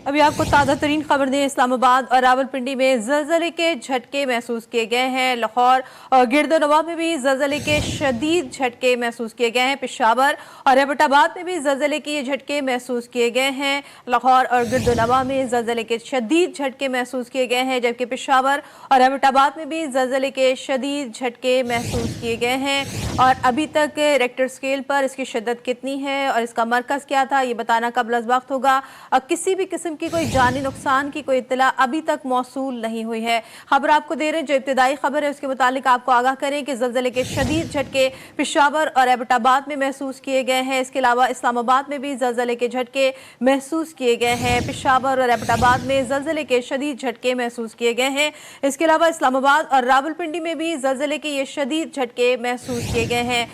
अभी आपको ताज़ा तरीन खबर दें, इस्लामाबाद और रावलपिंडी में ज़लज़ले के झटके महसूस किए गए हैं। लाहौर और गिरदोनवा में भी ज़लज़ले के शदीद झटके महसूस किए गए हैं। पेशावर और एबटाबाद में भी ज़लज़ले के ये झटके महसूस किए गए हैं। लाहौर और गिरदोनवा में ज़लज़ले के शदीद झटके महसूस किए गए हैं, जबकि पेशावर और एबटाबाद में भी ज़लज़ले के शदीद झटके महसूस किए गए हैं। और अभी तक रेक्टर स्केल पर इसकी शिद्दत कितनी है और इसका मरकज़ क्या था, ये बताना कबल अज़ वक्त होगा। किसी भी किस्म की कोई जानी नुकसान की कोई इत्तला अभी तक मौसूल नहीं हुई है। खबर आपको दे रहे हैं, जो इब्तिदाई खबर है उसके मुतालिक आपको आगाह करें कि ज़लज़ले के शदीद झटके पेशावर और एबटाबाद में महसूस किए गए हैं। इसके अलावा इस्लामाबाद में भी ज़लज़ले के झटके महसूस किए गए हैं। पेशावर और एबटाबाद में ज़लज़ले के शदीद झटके महसूस किए गए हैं। इसके अलावा इस्लामाबाद और रावलपिंडी में भी ज़लज़ले के ये शदीद झटके महसूस किए गए हैं।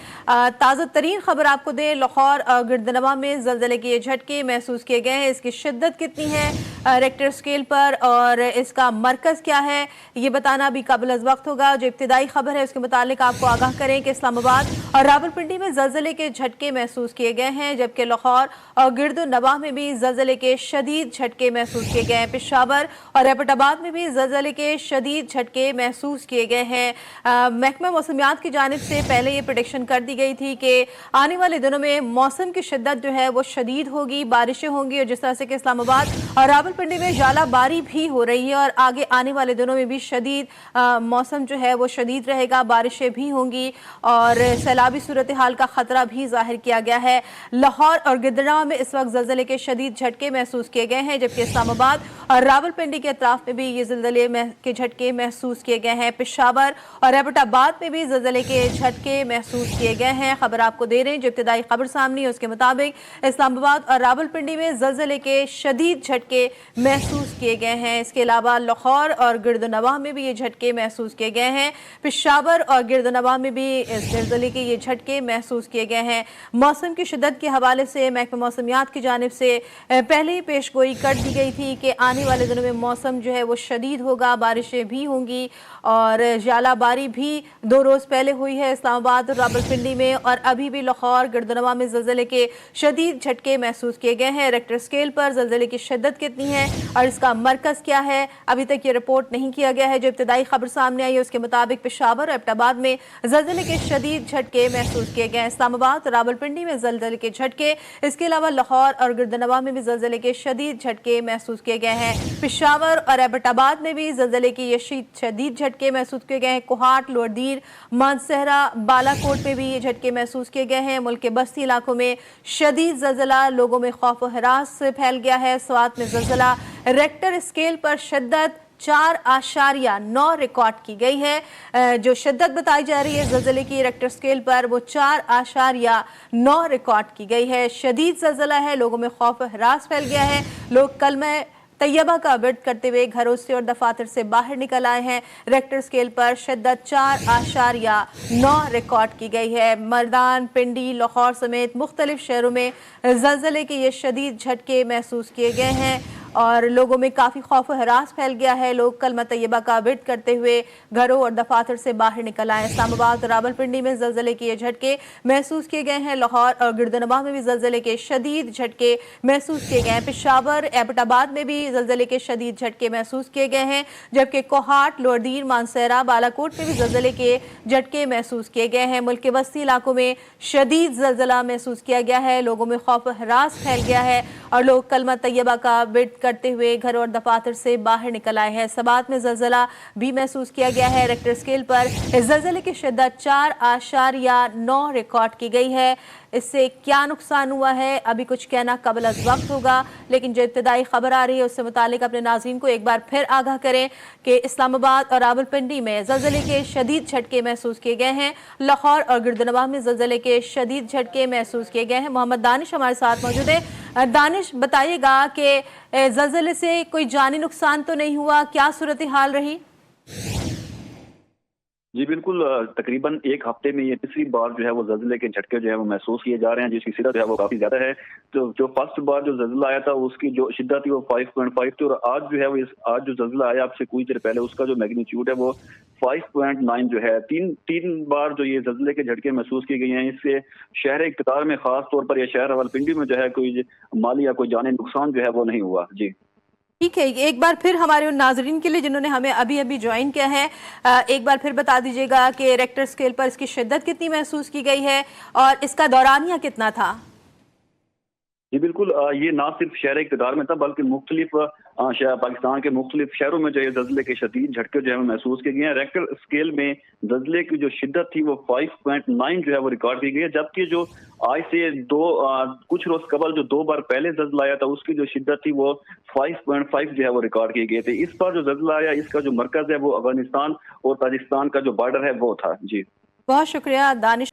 ताज़ा तरीन खबर आपको दें, लाहौर और गिरदनवा में ज़लज़ले के ये झटके महसूस किए गए हैं। इसकी शिद्दत कितनी है रेक्टर स्केल पर और इसका मरकज़ क्या है, ये बताना भी काबिल अज़ वक्त होगा। जो इब्तिदाई खबर है उसके मुतालिक आपको आगाह करें कि इस्लामाबाद और रावलपिंडी में ज़लज़ले के झटके महसूस किए गए हैं, जबकि लाहौर और गिरदोनवा में भी ज़लज़ले के शदीद झटके महसूस किए गए हैं। पेशावर और एबटाबाद में भी ज़लज़ले के शदीद झटके महसूस किए गए हैं। महकमा मौसमियात की जानिब से पहले ये प्रेडिक्शन कर दी गई थी कि आने वाले दिनों में मौसम की शिद्दत जो है वो शदीद होगी, बारिशें होंगी, और जिस तरह से कि इस्लामाबाद और रावलपिंडी में जालाबारी भी हो रही है और आगे आने वाले दिनों में भी शदीद मौसम जो है वो शदीद रहेगा, बारिशें भी होंगी और सैलाबी सूरत हाल का ख़तरा भी जाहिर किया गया है। लाहौर और गिरदनवा में इस वक्त ज़लज़ले के शदीद झटके महसूस किए गए हैं, जबकि इस्लामाबाद और रावलपिंडी के अतराफ में भी ये ज़लज़ले के झटके महसूस किए गए हैं। पेशावर और एबटाबाद में भी ज़लज़ले के झटके महसूस किए गए हैं। खबर आपको दे रहे हैं, जो इब्तिदाई खबर सामने है उसके मुताबिक इस्लामाबाद और रावलपिंडी में ज़लज़ले के शदीद झटके महसूस किए गए हैं। इसके अलावा लाहौर और गिरदोनवा में भी ये झटके महसूस किए गए हैं। पेशावर और गिरदोनवा में भी ज़लज़ले के ये झटके महसूस किए गए हैं। मौसम की शिद्दत के हवाले से महकमा मौसमियात की जानिब से पहले ही पेश गोई कर दी गई थी कि आने वाले दिनों में मौसम जो है वो शदीद होगा, बारिशें भी होंगी और जालाबारी भी 2 रोज़ पहले हुई है इस्लामाबाद और रावलपिंडी में, और अभी भी लाहौर गिरदोनवा में ज़लज़ले के शदीद झटके महसूस किए गए हैं। रेक्टर स्केल पर ज़लज़ले की शिद्दत कितनी है और इसका मरकज़ क्या है, अभी तक ये रिपोर्ट नहीं किया गया है। जो इब्तिदाई खबर सामने आई है उसके मुताबिक पेशावर और एबटाबाद में ज़लज़ले के शदीद झटके महसूस किए गए हैं। इस्लामाबाद और रावलपिंडी में ज़लज़ले के झटके, इसके अलावा लाहौर और गिरदोनवा में भी ज़लज़ले के शदीद झटके महसूस किए गए हैं। पेशावर और एबटाबाद में भी ज़लज़ले के ये शदीद झटके महसूस किए गए हैं। कोहाट, लोअरदीर, मानसहरा, बालाकोट में भी ये झटके महसूस किए गए हैं। मुल्क के बस्ती इलाकों में शदीद ज़लज़ला, लोगों में खौफ व हरास फैल गया है। स्वात में ज़लज़ला रेक्टर स्केल पर शिद्दत 4.9 रिकॉर्ड की गई है। जो शिद्दत बताई जा रही है ज़लज़ले की रेक्टर स्केल पर वो 4.9 रिकॉर्ड की गई है। शदीद ज़लज़ला है, लोगों में खौफ व हरास फैल गया है। लोग कलमा तैयबा का विर्द करते हुए घरों से और दफातर से बाहर निकल आए हैं। रेक्टर स्केल पर शिद्दत 4.9 रिकॉर्ड की गई है। मर्दान, पिंडी, लाहौर समेत मुख्तलिफ शहरों में ज़लज़ले के ये शदीद झटके महसूस किए गए हैं और लोगों में काफ़ी खौफ व हरास फैल गया है। लोग कलमा तैयबा का विर्द करते हुए घरों और दफातर से बाहर निकल आए। इस्लामाबाद और रावलपिंडी में ज़लज़ले के ये झटके महसूस किए गए हैं। लाहौर और गिरदोनवा में भी ज़लज़ले के शदीद झटके महसूस किए गए हैं। पेशावर, एबटाबाद में भी ज़लज़ले के शदीद झटके महसूस किए गए हैं, जबकि कोहाट, लोअरदीर, मानसहरा, बालाकोट में भी ज़लज़ले के झटके महसूस किए गए हैं। मुल्क के वस्ती इलाकों में शदीद ज़लज़ला महसूस किया गया है। लोगों में खौफ व हरास फैल गया है और लोग कलमा तैयबा का विर्द करते हुए घर और दफातर से बाहर निकल आए हैं। सबात में ज़लज़ला भी महसूस किया गया है। रेक्टर स्केल पर ज़लज़ले की शिद्दत 4.9 रिकॉर्ड की गई है। इससे क्या नुकसान हुआ है अभी कुछ कहना कबल अज़ वक्त होगा, लेकिन जो इब्तिदाई खबर आ रही है उससे मुतालिक अपने नाज़रीन को एक बार फिर आगाह करें कि इस्लामाबाद और रावलपिंडी में ज़लज़ले के शदीद झटके महसूस किए गए हैं। लाहौर और गिरदोनवा में ज़लज़ले के शदीद झटके महसूस किए गए हैं। मोहम्मद दानिश हमारे साथ मौजूद है। दानिश, बताइएगा कि ज़लज़ले से कोई जानी नुकसान तो नहीं हुआ, क्या सूरत हाल रही? जी बिल्कुल, तकरीबन 1 हफ्ते में ये तीसरी बार जो है वो ज़लज़ले के झटके जो है वो महसूस किए जा रहे हैं, जिसकी शिद्दत जो है वो काफ़ी ज़्यादा है। तो जो फर्स्ट बार जो ज़लज़ला आया था उसकी जो शिद्दत थी वो 5.5 थी, और आज जो है वो आज जो ज़लज़ला आया आपसे कुछ देर पहले उसका जो मैग्नीट्यूड है वो 5.9 जो है। तीन बार जो ये ज़लज़ले के झटके महसूस किए गए हैं। इससे शहर इक़्तिदार में खास तौर पर यह शहर रावलपिंडी में जो है कोई माली या कोई जानी नुकसान जो है वो नहीं हुआ। जी। ठीक है, एक बार फिर हमारे उन नाजरीन के लिए जिन्होंने हमें अभी अभी ज्वाइन किया है, एक बार फिर बता दीजिएगा कि रेक्टर स्केल पर इसकी शिद्दत कितनी महसूस की गई है और इसका दौरानिया कितना था? जी बिल्कुल, ये ना सिर्फ शहर इक़्तिदार में था बल्कि मुख्तलिफ पाकिस्तान के मुख्तलिफ शहरों में जो है जल्जले के शदीद झटके जो है महसूस किए गए हैं। रेक्टर स्केल में जल्जले की जो शिद्दत थी वो 5.9 जो है वो रिकॉर्ड की गई है, जबकि जो आज से कुछ रोज कबल जो 2 बार पहले जल्जला आया था उसकी जो शिद्दत थी वो 5.5 जो है वो रिकॉर्ड किए गए थे। इस बार जो जल्जला आया इसका जो मरकज है वो अफगानिस्तान और ताजिकिस्तान का जो बॉर्डर है वो था। जी बहुत शुक्रिया दानिश।